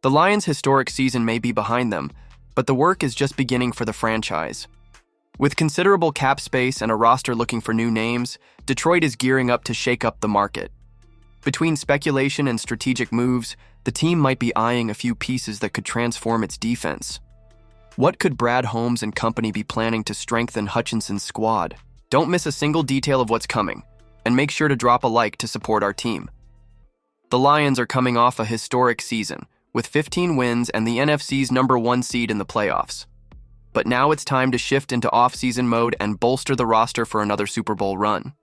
The Lions' historic season may be behind them, but the work is just beginning for the franchise. With considerable cap space and a roster looking for new names, Detroit is gearing up to shake up the market. Between speculation and strategic moves, the team might be eyeing a few pieces that could transform its defense. What could Brad Holmes and company be planning to strengthen Hutchinson's squad? Don't miss a single detail of what's coming, and make sure to drop a like to support our team. The Lions are coming off a historic season, with 15 wins and the NFC's #1 seed in the playoffs. But now it's time to shift into off-season mode and bolster the roster for another Super Bowl run.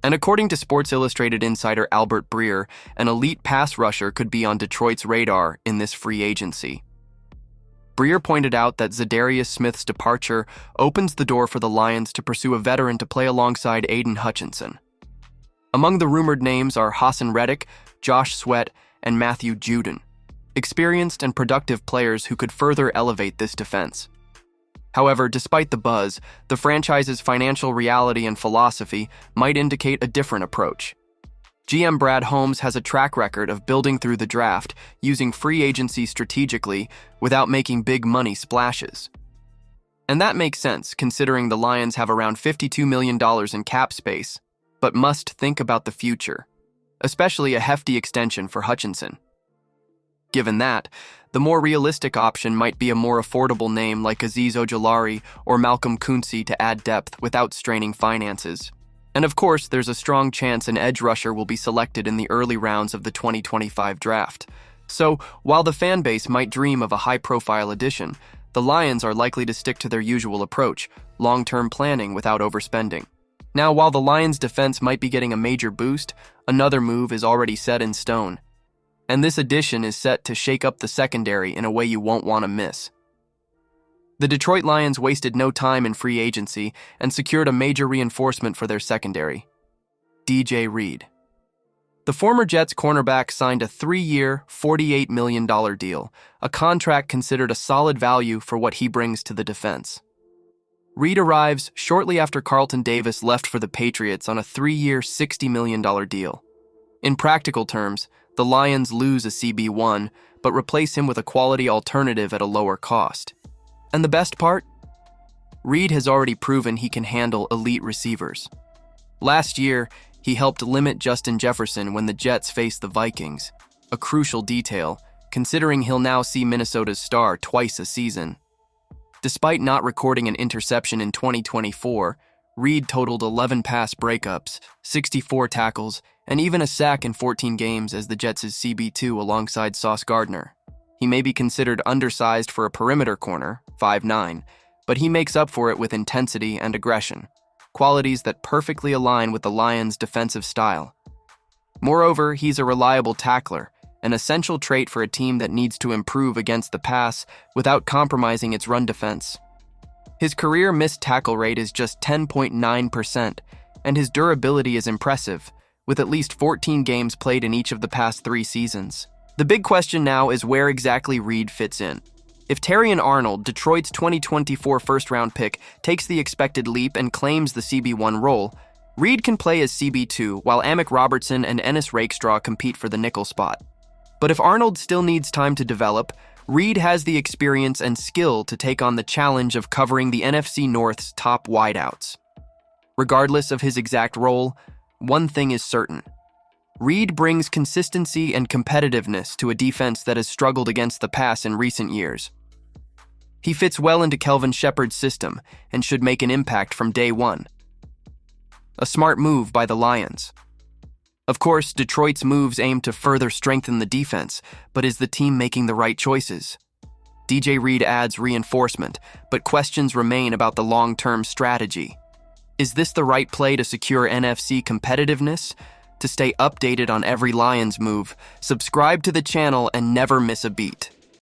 And according to Sports Illustrated insider Albert Breer, an elite pass rusher could be on Detroit's radar in this free agency. Breer pointed out that Za'Darius Smith's departure opens the door for the Lions to pursue a veteran to play alongside Aiden Hutchinson. Among the rumored names are Haason Reddick, Josh Sweat, and Matthew Judon, experienced and productive players who could further elevate this defense. However, despite the buzz, the franchise's financial reality and philosophy might indicate a different approach. GM Brad Holmes has a track record of building through the draft, using free agency strategically without making big money splashes. And that makes sense, considering the Lions have around $52 million in cap space, but must think about the future, especially a hefty extension for Hutchinson. Given that, the more realistic option might be a more affordable name like Azeez Ojulari or Malcolm Kuntz to add depth without straining finances. And of course, there's a strong chance an edge rusher will be selected in the early rounds of the 2025 draft. So, while the fan base might dream of a high-profile addition, the Lions are likely to stick to their usual approach, long-term planning without overspending. Now, while the Lions' defense might be getting a major boost, another move is already set in stone. And this addition is set to shake up the secondary in a way you won't want to miss. The Detroit Lions wasted no time in free agency and secured a major reinforcement for their secondary: DJ Reed. The former Jets cornerback signed a 3-year, $48 million deal, a contract considered a solid value for what he brings to the defense. Reed arrives shortly after Carlton Davis left for the Patriots on a 3-year, $60 million deal. In practical terms, the Lions lose a CB1, but replace him with a quality alternative at a lower cost. And the best part? Reed has already proven he can handle elite receivers. Last year, he helped limit Justin Jefferson when the Jets faced the Vikings, a crucial detail, considering he'll now see Minnesota's star twice a season. Despite not recording an interception in 2024, Reed totaled 11 pass breakups, 64 tackles, and even a sack in 14 games as the Jets' CB2 alongside Sauce Gardner. He may be considered undersized for a perimeter corner, 5'9", but he makes up for it with intensity and aggression, qualities that perfectly align with the Lions' defensive style. Moreover, he's a reliable tackler, an essential trait for a team that needs to improve against the pass without compromising its run defense. His career missed tackle rate is just 10.9%, and his durability is impressive, with at least 14 games played in each of the past 3 seasons. The big question now is where exactly Reed fits in. If Terrion Arnold, Detroit's 2024 first-round pick, takes the expected leap and claims the CB1 role, Reed can play as CB2 while Amick Robertson and Ennis Rakestraw compete for the nickel spot. But if Arnold still needs time to develop, Reed has the experience and skill to take on the challenge of covering the NFC North's top wideouts. Regardless of his exact role, one thing is certain: Reed brings consistency and competitiveness to a defense that has struggled against the pass in recent years. He fits well into Kelvin Shepard's system and should make an impact from day one. A smart move by the Lions. Of course, Detroit's moves aim to further strengthen the defense, but is the team making the right choices? DJ Reed adds reinforcement, but questions remain about the long-term strategy. Is this the right play to secure NFC competitiveness? To stay updated on every Lions move, subscribe to the channel and never miss a beat.